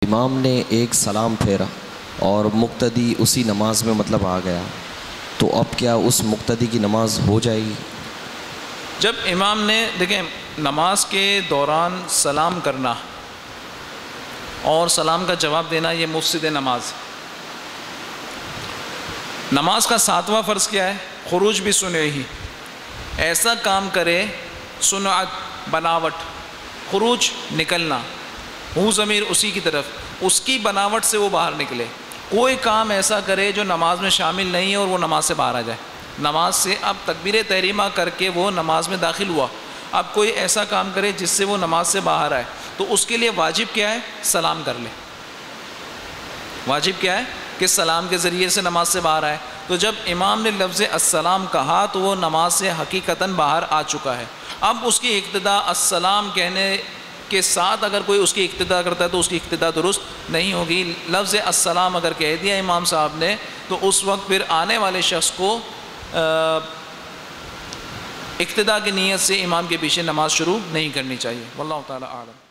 امام نے ایک سلام پھیرا اور مقتدی اسی نماز میں آ گیا، تو اب کیا اس مقتدی کی نماز ہو جائے گی؟ جب امام نے دیکھیں نماز کے دوران سلام کرنا اور سلام کا جواب دینا یہ مفسد نماز. نماز کا 7واں فرض کیا ہے؟ خروج بھی سنے ہی، ایسا کام کرے سنعت بناوٹ، خروج نکلنا، ہوں ضمیر اسی کی طرف، اس کی بناوٹ سے وہ باہر نکلے. کوئی کام ایسا کرے جو نماز میں شامل نہیں ہے اور وہ نماز سے باہر آ جائے. نماز سے اب تکبیر تحریمہ کر کے وہ نماز میں داخل ہوا، اب کوئی ایسا کام کرے جس سے وہ نماز سے باہر آئے، تو اس کے لیے واجب کیا ہے؟ سلام کر لے. واجب کیا ہے؟ کہ سلام کے ذریعے سے نماز سے باہر آئے. تو جب امام نے لفظ السلام کہا تو وہ نماز سے حقیقتاً باہر آ چکا ہے. اب اس کی ابتدا السلام کہنے کے ساتھ اگر کوئی اس کی ابتدا کرتا ہے تو اس کی ابتدا درست نہیں ہوگی. لفظ السلام اگر کہہ دیا امام صاحب نے تو اس وقت پھر آنے والے شخص کو اقتدا کی نیت سے امام کے پیچھے نماز شروع نہیں کرنی چاہیے. واللہ تعالی اعلم.